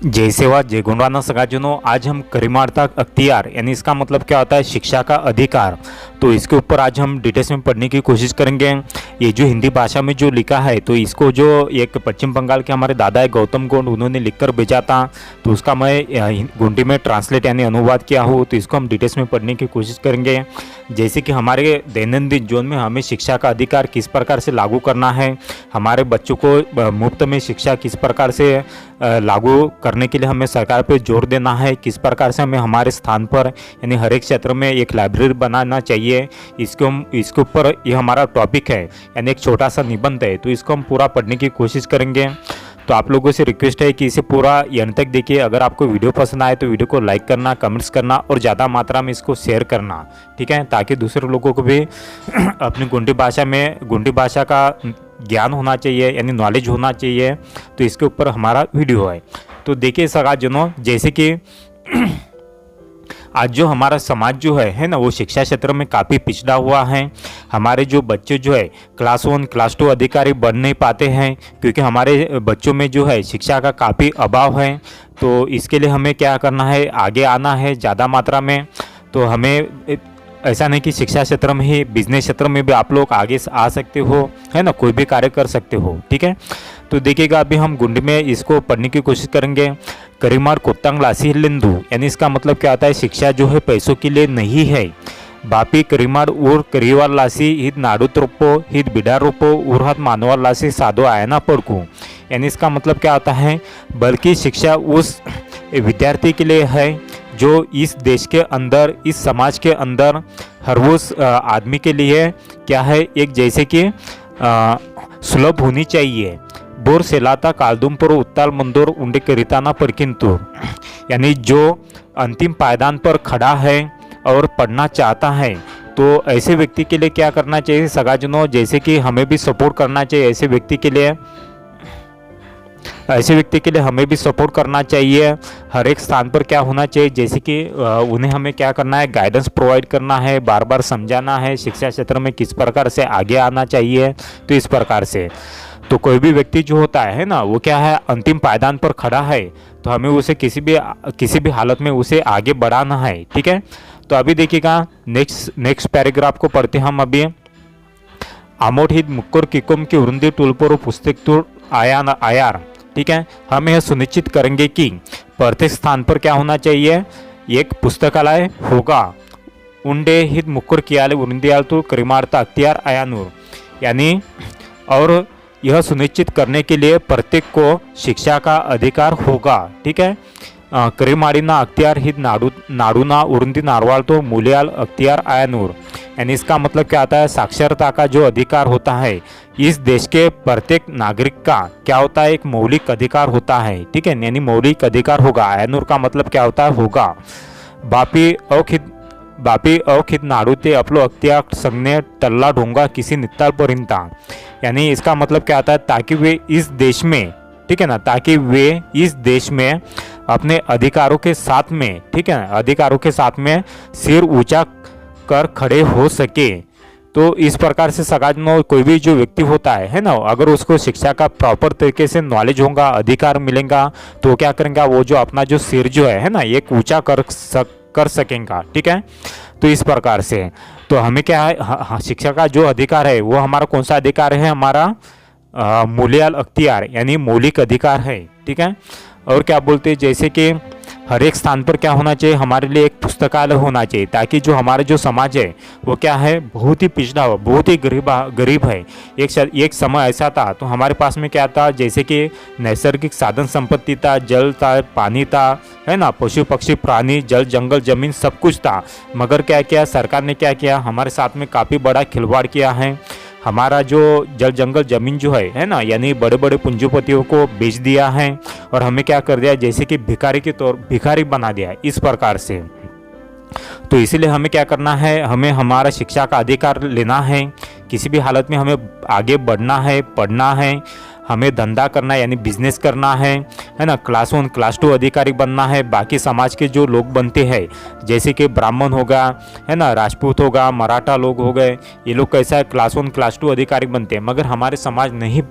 जय सेवा जय गुणवाना सगाजनों, आज हम करीमार्ता अख्तियार यानी इसका मतलब क्या होता है शिक्षा का अधिकार, तो इसके ऊपर आज हम डिटेल्स में पढ़ने की कोशिश करेंगे। ये जो हिंदी भाषा में जो लिखा है तो इसको जो एक पश्चिम बंगाल के हमारे दादा है गौतम गोंड, उन्होंने लिखकर भेजा था, तो उसका मैं गुंडी में ट्रांसलेट यानी अनुवाद किया हूँ, तो इसको हम डिटेल्स में पढ़ने की कोशिश करेंगे। जैसे कि हमारे दैनंदिन जीवन में हमें शिक्षा का अधिकार किस प्रकार से लागू करना है, हमारे बच्चों को मुफ्त में शिक्षा किस प्रकार से लागू करने के लिए हमें सरकार पे जोर देना है, किस प्रकार से हमें हमारे स्थान पर यानी हर एक क्षेत्र में एक लाइब्रेरी बनाना चाहिए। इसके ऊपर ये हमारा टॉपिक है यानी एक छोटा सा निबंध है, तो इसको हम पूरा पढ़ने की कोशिश करेंगे। तो आप लोगों से रिक्वेस्ट है कि इसे पूरा एंड तक देखिए। अगर आपको वीडियो पसंद आए तो वीडियो को लाइक करना, कमेंट्स करना और ज़्यादा मात्रा में इसको शेयर करना, ठीक है, ताकि दूसरे लोगों को भी अपनी गुंडी भाषा का ज्ञान होना चाहिए यानी नॉलेज होना चाहिए। तो इसके ऊपर हमारा वीडियो है। तो देखिए सगाजनों, जैसे कि आज जो हमारा समाज जो है ना, वो शिक्षा क्षेत्र में काफ़ी पिछड़ा हुआ है। हमारे जो बच्चे जो है क्लास 1 क्लास 2 अधिकारी बन नहीं पाते हैं, क्योंकि हमारे बच्चों में जो है शिक्षा का काफ़ी अभाव है। तो इसके लिए हमें क्या करना है, आगे आना है ज़्यादा मात्रा में। तो हमें ऐसा नहीं कि शिक्षा क्षेत्र में ही, बिजनेस क्षेत्र में भी आप लोग आगे आ सकते हो, है ना, कोई भी कार्य कर सकते हो, ठीक है। तो देखिएगा, अभी हम गुंडी में इसको पढ़ने की कोशिश करेंगे। करीमार कोत्तांग लासी हिलेंदू यानी इसका मतलब क्या आता है, शिक्षा जो है पैसों के लिए नहीं है। बापी करीमार उर करीवार लासी हित नाडू रोपो हित बिडा रोपो उर्हत मानवार लासी साधो आयना पड़कू यानी इसका मतलब क्या आता है, बल्कि शिक्षा उस विद्यार्थी के लिए है जो इस देश के अंदर, इस समाज के अंदर हर उस आदमी के लिए क्या है, एक जैसे कि सुलभ होनी चाहिए। बोर सेलाता कालदुम पर उत्ताल मंदोर उंडे करिताना परकिंतु यानी जो अंतिम पायदान पर खड़ा है और पढ़ना चाहता है, तो ऐसे व्यक्ति के लिए क्या करना चाहिए सगाजनों, जैसे कि हमें भी सपोर्ट करना चाहिए। ऐसे व्यक्ति के लिए हमें भी सपोर्ट करना चाहिए। हर एक स्थान पर क्या होना चाहिए, जैसे कि उन्हें हमें क्या करना है, गाइडेंस प्रोवाइड करना है, बार बार समझाना है शिक्षा क्षेत्र में किस प्रकार से आगे आना चाहिए। तो इस प्रकार से तो कोई भी व्यक्ति जो होता है ना, वो क्या है, अंतिम पायदान पर खड़ा है, तो हमें उसे किसी भी हालत में उसे आगे बढ़ाना है, ठीक है। तो अभी देखिएगा, नेक्स्ट पैराग्राफ को पढ़ते हम अभी। आमोट हित मुक्कोर किकुम की उरुंदी टूलपोर पुस्तक टूर आयार, ठीक है। हम यह सुनिश्चित करेंगे कि प्रत्येक स्थान पर क्या होना चाहिए, एक पुस्तकालय होगा। उंडे हित मुक्कुर कियाले उरुंदियाल तो करीमार्ता अख्तियार आयानूर यानी, और यह सुनिश्चित करने के लिए प्रत्येक को शिक्षा का अधिकार होगा, ठीक है। करीमाड़ीना अख्तियार हित नाडूना उरुंदी नारवाल तो मूलियाल अख्तियार आयानूर यानी इसका मतलब क्या आता है, साक्षरता का जो अधिकार होता है इस देश के प्रत्येक नागरिक का क्या होता है, एक मौलिक अधिकार होता है, ठीक है, यानी मौलिक अधिकार होगा। आयनूर का मतलब क्या होता है, होगा। बापी अखित नाडू ते अपलो अख्तियार संगने टल्ला ढोंगा किसी नित्ताल परिंता यानी इसका मतलब क्या आता है, ताकि वे इस देश में, ठीक है ना, ताकि वे इस देश में अपने अधिकारों के साथ में, ठीक है, अधिकारों के साथ में सिर ऊंचा कर खड़े हो सके। तो इस प्रकार से सगाजनों, कोई भी जो व्यक्ति होता है ना, अगर उसको शिक्षा का प्रॉपर तरीके से नॉलेज होगा, अधिकार मिलेगा, तो क्या करेंगे, वो जो अपना जो सिर जो है ना, एक ऊंचा कर सकेंगे, ठीक है। तो इस प्रकार से तो हमें क्या है, शिक्षा का जो अधिकार है वो हमारा कौन सा अधिकार है, हमारा मूलियाल अख्तियार यानी मौलिक अधिकार है, ठीक है। और क्या बोलते हैं, जैसे कि हर एक स्थान पर क्या होना चाहिए, हमारे लिए एक पुस्तकालय होना चाहिए, ताकि जो हमारा जो समाज है वो क्या है, बहुत ही पिछड़ा हुआ, बहुत ही गरीब है। एक समय ऐसा था, तो हमारे पास में क्या था, जैसे कि नैसर्गिक साधन संपत्ति था, जल था, पानी था, है ना, पशु पक्षी प्राणी, जल जंगल जमीन सब कुछ था। मगर क्या किया सरकार ने, क्या किया, हमारे साथ में काफ़ी बड़ा खिलवाड़ किया है। हमारा जो जल जंगल जमीन जो है ना, यानी बड़े बड़े पूंजीपतियों को बेच दिया है और हमें क्या कर दिया, जैसे कि भिखारी बना दिया है, इस प्रकार से। तो इसीलिए हमें क्या करना है, हमें हमारा शिक्षा का अधिकार लेना है। किसी भी हालत में हमें आगे बढ़ना है, पढ़ना है, हमें धंधा करना है यानी बिजनेस करना है ना, क्लास 1 क्लास 2 अधिकारी बनना है। बाकी समाज के जो लोग बनते हैं, जैसे कि ब्राह्मण होगा, है ना, राजपूत होगा, मराठा लोग हो गए, ये लोग कैसा है, क्लास 1 क्लास 2 अधिकारी बनते हैं। मगर हमारे समाज नहीं,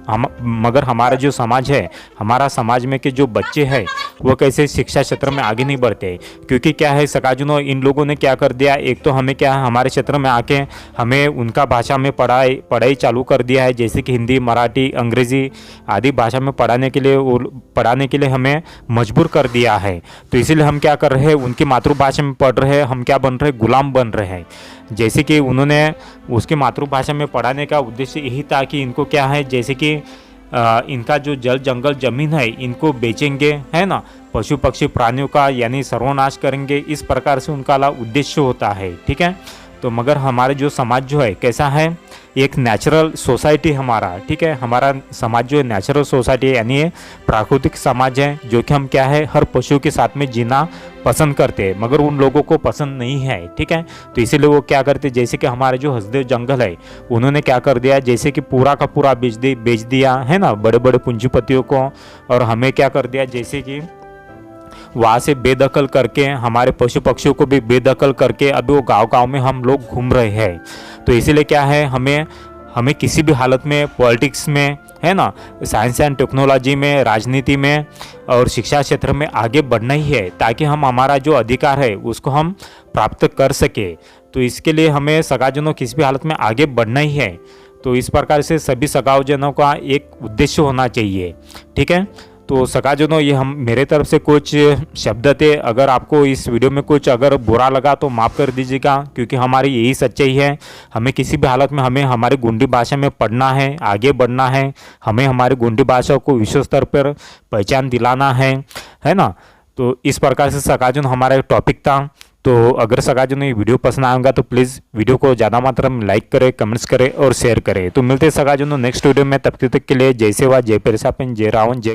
मगर हमारा जो समाज है, हमारा समाज में के जो बच्चे हैं वो कैसे शिक्षा क्षेत्र में आगे नहीं बढ़ते। क्योंकि क्या है सकाजुनो, इन लोगों ने क्या कर दिया, एक तो हमें क्या है हमारे क्षेत्र में आके हमें उनका भाषा में पढ़ाई चालू कर दिया है, जैसे कि हिंदी, मराठी, अंग्रेज़ी आदि भाषा में पढ़ाने के लिए हमें मजबूर कर दिया है। तो इसीलिए हम क्या कर रहे हैं, उनकी मातृभाषा में पढ़ रहे हैं, हम क्या बन रहे हैं, गुलाम बन रहे हैं। जैसे कि उन्होंने उसकी मातृभाषा में पढ़ाने का उद्देश्य यही था कि इनको क्या है, जैसे कि इनका जो जल जंगल जमीन है इनको बेचेंगे, है ना, पशु पक्षी प्राणियों का यानी सर्वनाश करेंगे, इस प्रकार से उनका उद्देश्य होता है। ठीक है, तो मगर हमारे जो समाज जो है कैसा है, एक नेचुरल सोसाइटी हमारा, ठीक है, हमारा समाज जो है नेचुरल सोसाइटी है, यानी प्राकृतिक समाज है, जो कि हम क्या है हर पशु के साथ में जीना पसंद करते हैं, मगर उन लोगों को पसंद नहीं है। ठीक है, तो इसीलिए वो क्या करते, जैसे कि हमारे जो हसदेव जंगल है उन्होंने क्या कर दिया, जैसे कि पूरा का पूरा बेच दिया है ना बड़े बड़े पूंजीपतियों को, और हमें क्या कर दिया, जैसे कि वहाँ से बेदखल करके हमारे पशु पक्षियों को भी बेदखल करके अभी वो गांव-गांव में हम लोग घूम रहे हैं। तो इसीलिए क्या है, हमें किसी भी हालत में पॉलिटिक्स में, है ना, साइंस एंड टेक्नोलॉजी में, राजनीति में और शिक्षा क्षेत्र में आगे बढ़ना ही है, ताकि हम हमारा जो अधिकार है उसको हम प्राप्त कर सके। तो इसके लिए हमें सगाजनों किसी भी हालत में आगे बढ़ना ही है। तो इस प्रकार से सभी सगाजनों का एक उद्देश्य होना चाहिए। ठीक है, तो सगाजनों ये हम मेरे तरफ से कुछ शब्द थे, अगर आपको इस वीडियो में कुछ अगर बुरा लगा तो माफ़ कर दीजिएगा, क्योंकि हमारी यही सच्चाई है। हमें किसी भी हालत में हमें हमारी गोंडी भाषा में पढ़ना है, आगे बढ़ना है, हमें हमारी गोंडी भाषा को विश्व स्तर पर पहचान दिलाना है ना। तो इस प्रकार से सगाजन हमारा एक टॉपिक था। तो अगर सगाजन ये वीडियो पसंद आएगा तो प्लीज़ वीडियो को ज़्यादा मात्रा में लाइक करें, कमेंट्स करें और शेयर करें। तो मिलते हैं सगाजनों नेक्स्ट वीडियो में, तब तक के लिए जय सेवा, जय पेरसापन, जय रावण, जय